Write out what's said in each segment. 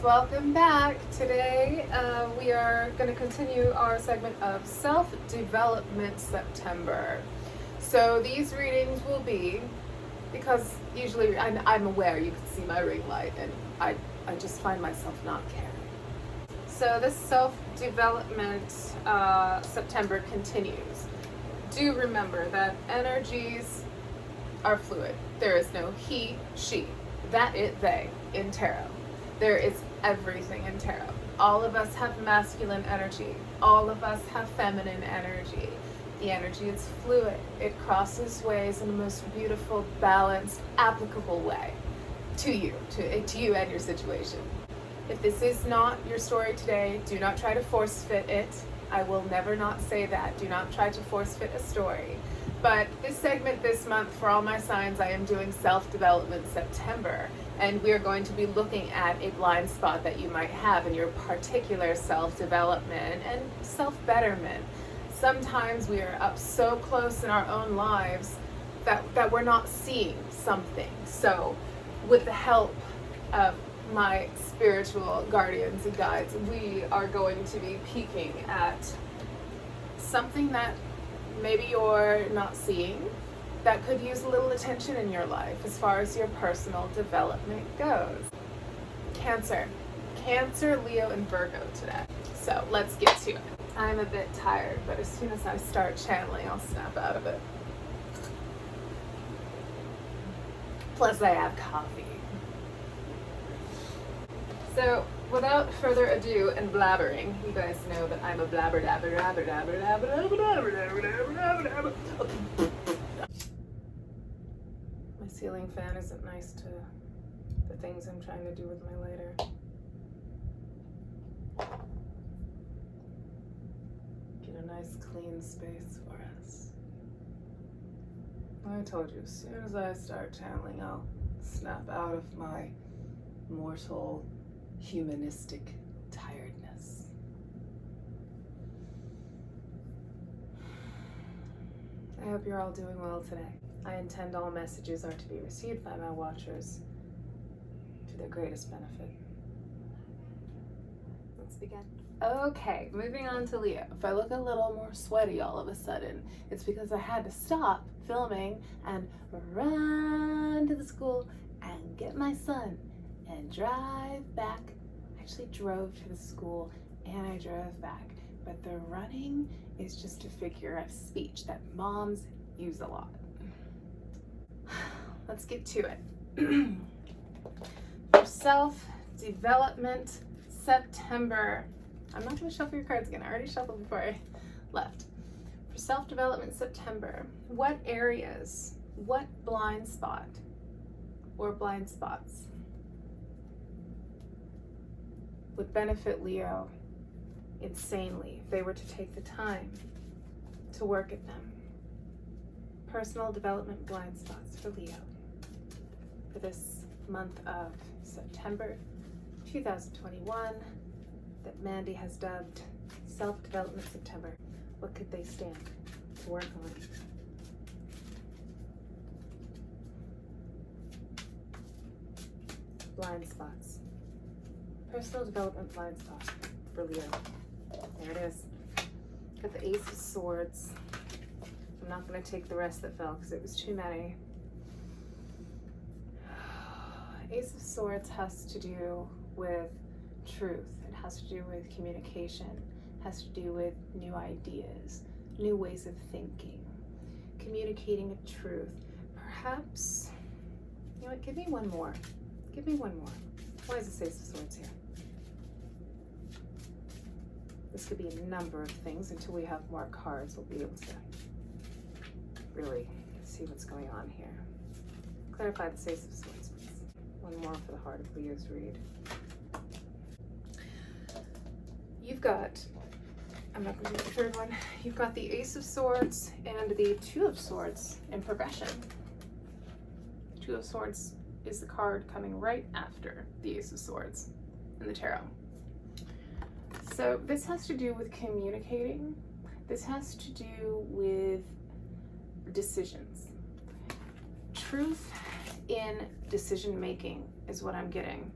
welcome back. Today we are going to continue our segment of Self-Development September. So these readings will be, because usually I'm aware you can see my ring light and I just find myself not caring. So this Self-Development September continues. Do remember that energies are fluid. There is no he, she, that, it, they in tarot. There is everything in tarot. All of us have masculine energy. All of us have feminine energy. The energy is fluid. It crosses ways in the most beautiful, balanced, applicable way to you and your situation. If this is not your story today, do not try to force fit it. I will never not say that. Do not try to force fit a story. But this segment this month, for all my signs, I am doing Self-Development September. And we are going to be looking at a blind spot that you might have in your particular self-development and self-betterment. Sometimes we are up so close in our own lives that we're not seeing something. So with the help of my spiritual guardians and guides, we are going to be peeking at something that maybe you're not seeing, that could use a little attention in your life as far as your personal development goes. Cancer, Leo, and Virgo today. So let's get to it. I'm a bit tired, but as soon as I start channeling, I'll snap out of it. Plus I have coffee. So without further ado and blabbering, you guys know that I'm a blabber dabber dabber dabber dabber dabber dabber dabber dabber dabber dabber. My ceiling fan isn't nice to the things I'm trying to do with my lighter. Get a nice clean space for us. I told you, as soon as I start channeling, I'll snap out of my mortal humanistic tiredness. I hope you're all doing well today. I intend all messages are to be received by my watchers to their greatest benefit. Let's begin. Okay, moving on to Leo. If I look a little more sweaty all of a sudden, it's because I had to stop filming and run to the school and get my son and drive back. I actually drove to the school and I drove back, but the running is just a figure of speech that moms use a lot. Let's get to it. For Self-Development September. I'm not going to shuffle your cards again. I already shuffled before I left. For Self-Development September, what areas, what blind spot or blind spots would benefit Leo insanely if they were to take the time to work at them? Personal development blind spots for Leo for this month of September 2021 that Mandy has dubbed Self-Development September. What could they stand to work on? Blind spots. Personal development blind spot for Leo. There it is. Got the Ace of Swords. I'm not going to take the rest that fell because it was too many. Ace of Swords has to do with truth. It has to do with communication. It has to do with new ideas, new ways of thinking, communicating a truth. Perhaps, you know what, give me one more. Give me one more. Why is this Ace of Swords here? This could be a number of things. Until we have more cards, we'll be able to really see what's going on here. Clarify the Ace of Swords, please. One more for the heart of Leo's read. You've got, I'm not going to do the third one. You've got the Ace of Swords and the Two of Swords in progression. Two of Swords is the card coming right after the Ace of Swords in the tarot. So this has to do with communicating. This has to do with decisions. Truth in decision making is what I'm getting.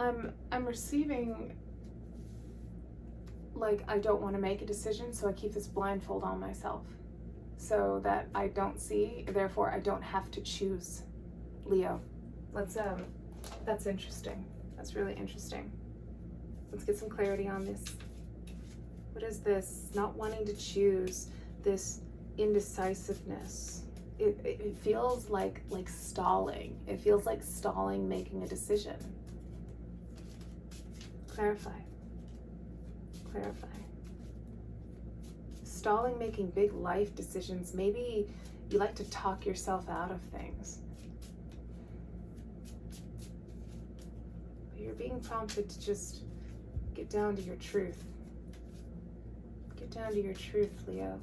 I'm receiving, like, I don't want to make a decision, so I keep this blindfold on myself so that I don't see, therefore I don't have to choose. Leo, that's interesting. That's really interesting. Let's get some clarity on this. What is this not wanting to choose, this indecisiveness? It feels like stalling. It feels like stalling making a decision. Clarify. Clarify. Stalling making big life decisions. Maybe you like to talk yourself out of things. But you're being prompted to just get down to your truth. Get down to your truth, Leo.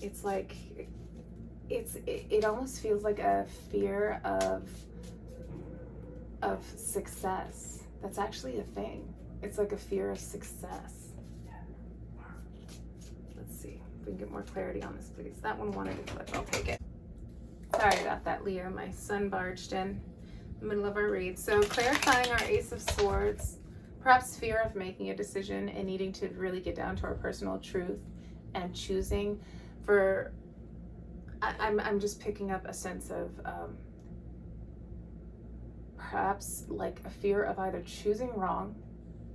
It's like, it almost feels like a fear of success. That's actually a thing. It's like a fear of success. Let's see if we can get more clarity on this, please. That one wanted to flip. I'll take it. Sorry about that, Leo. My son barged in the middle of our read. So clarifying our Ace of Swords, perhaps fear of making a decision and needing to really get down to our personal truth and choosing for, I'm just picking up a sense of perhaps like a fear of either choosing wrong.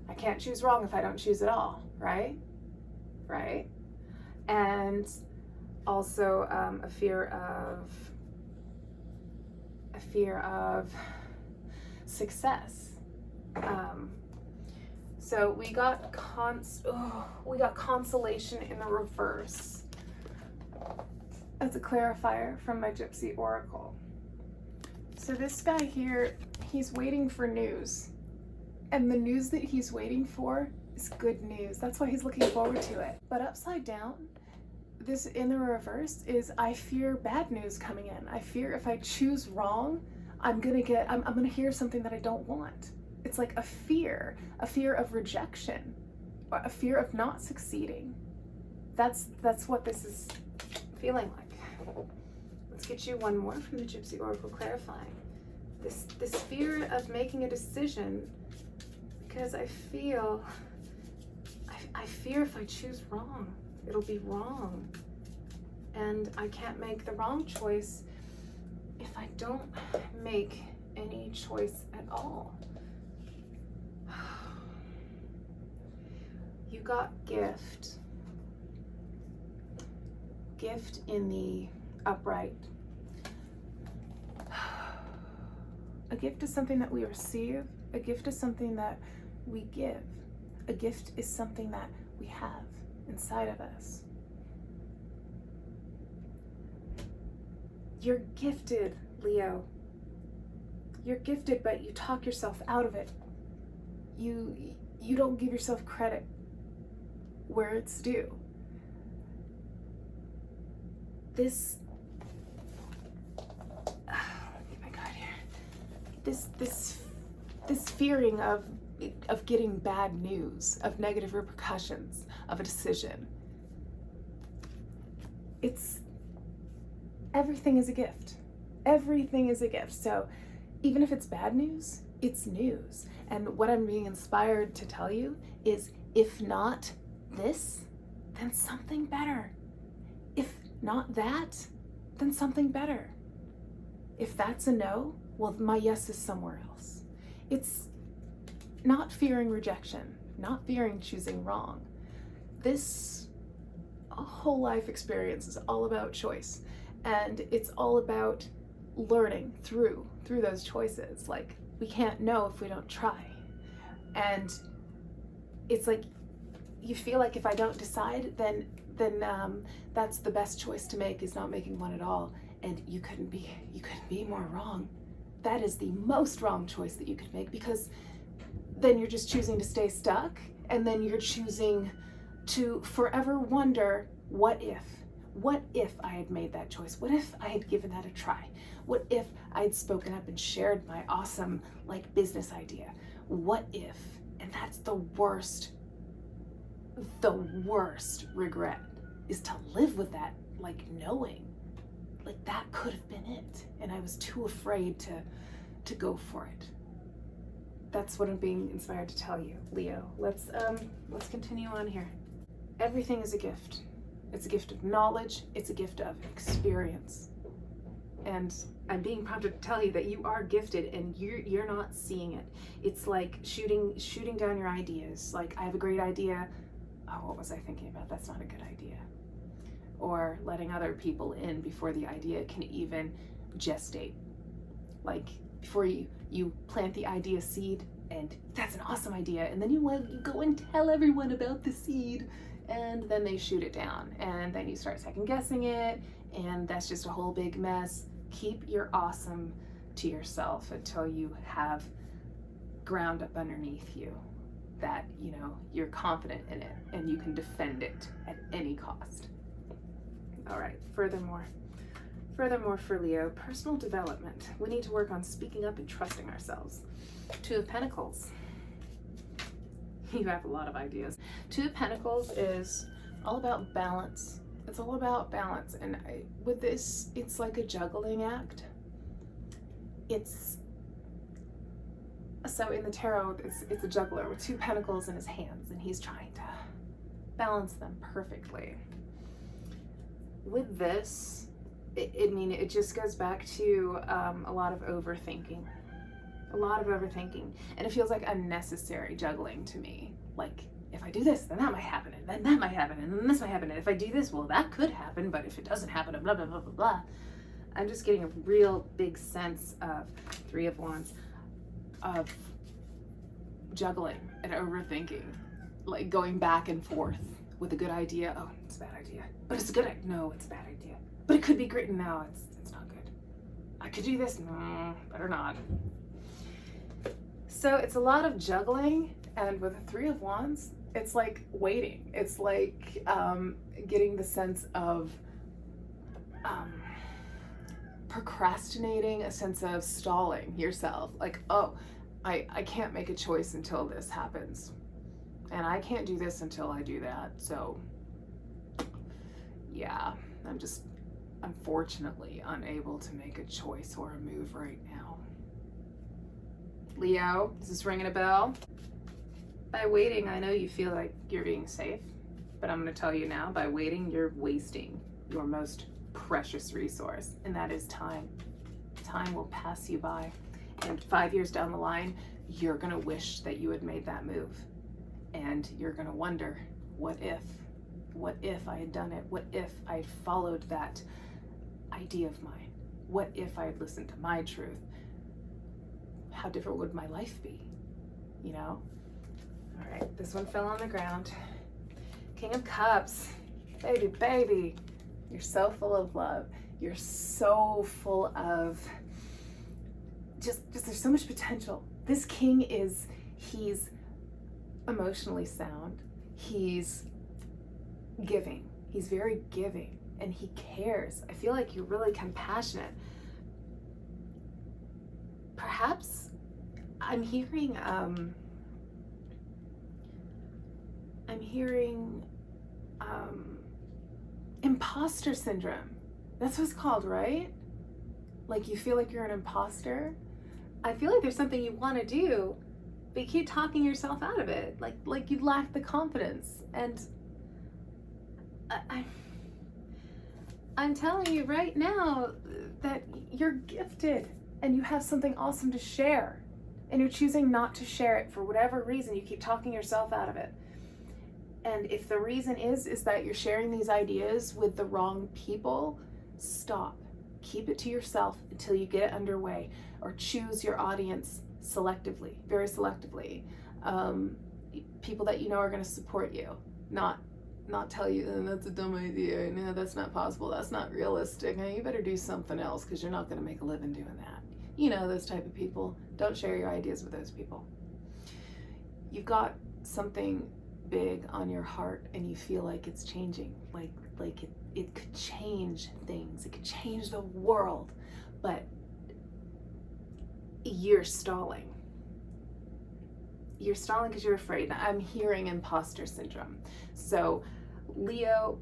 I can't choose wrong if I don't choose at all, right? Right? And also a fear of success. So we got consolation in the reverse as a clarifier from my Gypsy Oracle. So this guy here, he's waiting for news. And the news that he's waiting for is good news. That's why he's looking forward to it. But upside down, this in the reverse is I fear bad news coming in. I fear if I choose wrong, I'm gonna hear something that I don't want. It's like a fear of rejection, a fear of not succeeding. That's what this is feeling like. Let's get you one more from the Gypsy Oracle clarifying. This fear of making a decision, because I fear if I choose wrong, it'll be wrong. And I can't make the wrong choice if I don't make any choice at all. You got gift. Gift in the upright. A gift is something that we receive. A gift is something that we give. A gift is something that we have inside of us. You're gifted, Leo. You're gifted, but you talk yourself out of it. You don't give yourself credit where it's due. This fearing of getting bad news, of negative repercussions of a decision. Everything is a gift. Everything is a gift. So even if it's bad news, it's news. And what I'm being inspired to tell you is, if not this, then something better. If not that, then something better. If that's a no, well, my yes is somewhere else. It's not fearing rejection, not fearing choosing wrong. This whole life experience is all about choice, and it's all about learning through those choices. Like, we can't know if we don't try. And it's like, you feel like if I don't decide, then that's the best choice to make, is not making one at all. And you couldn't be more wrong. That is the most wrong choice that you could make, because then you're just choosing to stay stuck, and then you're choosing to forever wonder, what if I had made that choice? What if I had given that a try? What if I had spoken up and shared my awesome business idea? What if? And that's the worst regret, is to live with that, knowing that could have been it, and I was too afraid to go for it. that's what I'm being inspired to tell you, Leo. Let's continue on here. Everything is a gift. It's a gift of knowledge. It's a gift of experience. And I'm being prompted to tell you that you are gifted and you're not seeing it. It's like shooting down your ideas. Like, I have a great idea. Oh, what was I thinking about? That's not a good idea. Or letting other people in before the idea can even gestate. Like, before you plant the idea seed, and that's an awesome idea, and then you go and tell everyone about the seed, and then they shoot it down, and then you start second guessing it, and that's just a whole big mess. Keep your awesome to yourself until you have ground up underneath you that, you know, you're confident in it and you can defend it at any cost. All right, furthermore for Leo, personal development. We need to work on speaking up and trusting ourselves. Two of Pentacles. You have a lot of ideas. Two of Pentacles is all about balance. It's all about balance. And with this, it's like a juggling act. So in the tarot, it's a juggler with two pentacles in his hands, and he's trying to balance them perfectly. With this, it just goes back to a lot of overthinking. And it feels like unnecessary juggling to me. Like, if I do this, then that might happen, and then that might happen, and then this might happen, and if I do this, well, that could happen, but if it doesn't happen, blah, blah, blah, blah, blah. I'm just getting a real big sense of Three of Wands, of juggling and overthinking, like going back and forth with a good idea. Oh, it's a bad idea, but it's a good idea. No, it's a bad idea, but it could be great. No, it's not good. I could do this. No, better not. So it's a lot of juggling, and with the Three of Wands, it's like waiting. It's like getting the sense of procrastinating, a sense of stalling yourself. Like, oh, I can't make a choice until this happens, and I can't do this until I do that. So yeah, I'm just unfortunately unable to make a choice or a move right now. Leo, is this ringing a bell? By waiting, I know you feel like you're being safe, but I'm going to tell you now, by waiting, you're wasting your most precious resource, and that is time. Time will pass you by, and 5 years down the line, you're going to wish that you had made that move, and you're going to wonder, what if I had done it? What if I had followed that idea of mine? What if I had listened to my truth? How different would my life be, you know? All right, this one fell on the ground. King of Cups. Baby, you're so full of love. You're so full of just there's so much potential. This king he's emotionally sound. He's giving. He's very giving, and he cares. I feel like you're really compassionate. Perhaps I'm hearing imposter syndrome. That's what it's called, right? Like, you feel like you're an imposter. I feel like there's something you want to do, but you keep talking yourself out of it. Like you lack the confidence. And I'm telling you right now that you're gifted and you have something awesome to share, and you're choosing not to share it for whatever reason. You keep talking yourself out of it. And if the reason is that you're sharing these ideas with the wrong people, stop. Keep it to yourself until you get it underway, or choose your audience selectively, very selectively. People that you know are going to support you, not tell you, oh, that's a dumb idea, no, that's not possible, that's not realistic, hey, you better do something else because you're not going to make a living doing that. You know, those type of people. Don't share your ideas with those people. You've got something big on your heart, and you feel like it's changing, like it could change things, it could change the world, but you're stalling because you're afraid. I'm hearing imposter syndrome. So Leo,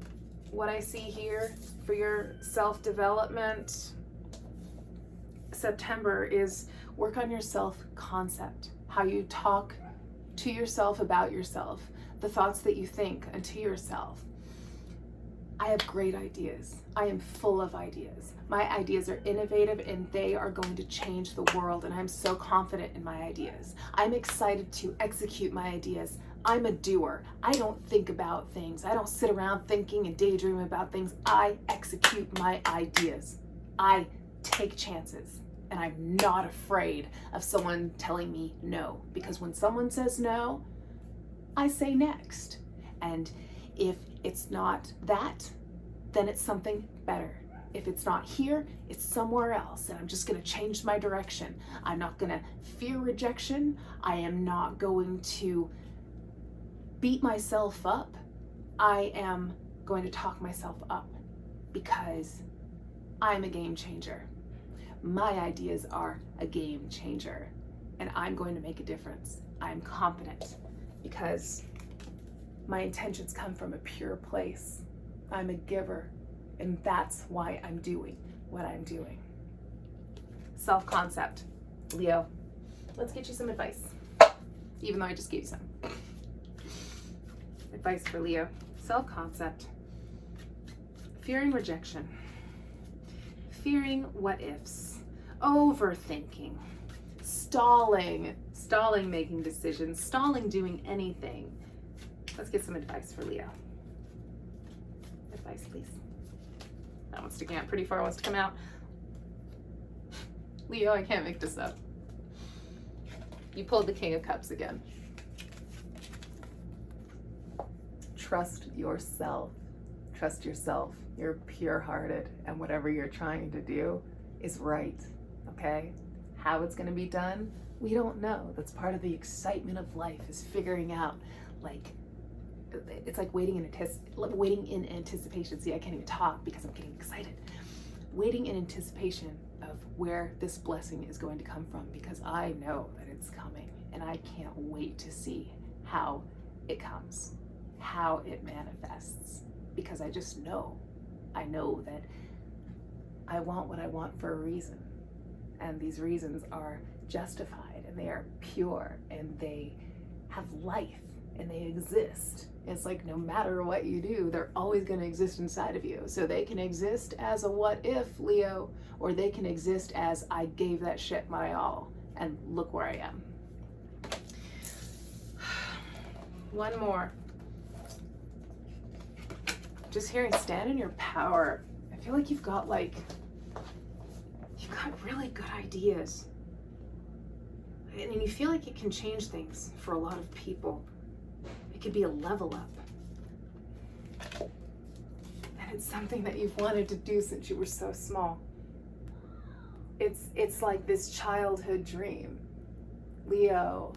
what I see here for your self-development September is work on your self-concept. how you talk to yourself about yourself, the thoughts that you think unto yourself. I have great ideas. I am full of ideas. My ideas are innovative and they are going to change the world, and I'm so confident in my ideas. I'm excited to execute my ideas. I'm a doer. I don't think about things. I don't sit around thinking and daydreaming about things. I execute my ideas. I take chances, and I'm not afraid of someone telling me no, because when someone says no, I say next. And if it's not that, then it's something better. If it's not here, it's somewhere else, and I'm just gonna change my direction. I'm not gonna fear rejection. I am not going to beat myself up. I am going to talk myself up because I'm a game changer. My ideas are a game changer, and I'm going to make a difference. I'm confident because my intentions come from a pure place. I'm a giver, and that's why I'm doing what I'm doing. Self-concept. Leo, let's get you some advice, even though I just gave you some. Advice for Leo. Self-concept. Fearing rejection. Fearing what ifs. Overthinking. Stalling making decisions. Stalling doing anything. Let's get some advice for Leo. Advice, please. That one's sticking out pretty far. Wants to come out. Leo, I can't make this up. You pulled the King of Cups again. Trust yourself. Trust yourself. You're pure-hearted, and whatever you're trying to do is right, okay? How it's gonna be done, we don't know. That's part of the excitement of life, is figuring out, like, it's like waiting in anticipation. See, I can't even talk because I'm getting excited. Waiting in anticipation of where this blessing is going to come from, because I know that it's coming, and I can't wait to see how it comes, how it manifests, because I just know. I know that I want what I want for a reason, and these reasons are justified, and they are pure, and they have life, and they exist. It's like no matter what you do, they're always going to exist inside of you. So they can exist as a what if, Leo, or they can exist as I gave that shit my all, and look where I am. One more. Just hearing stand in your power. I feel like you've got really good ideas. And you feel like it can change things for a lot of people. It could be a level up. And it's something that you've wanted to do since you were so small. It's like this childhood dream. Leo,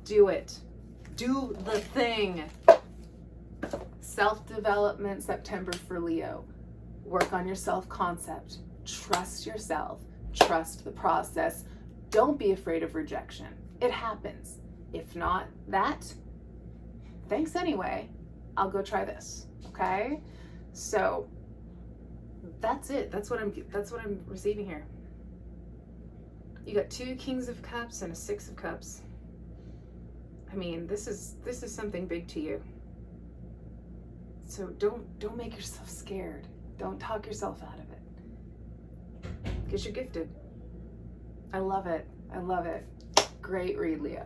do it. Do the thing. Self-development September for Leo. Work on your self-concept. Trust yourself. Trust the process. Don't be afraid of rejection. It happens. If not that, thanks anyway. I'll go try this. Okay? So that's it. That's what I'm receiving here. You got 2 Kings of Cups and a 6 of Cups. I mean, this is something big to you. So don't make yourself scared. Don't talk yourself out of it. Because you're gifted. I love it. I love it. Great read, Leo.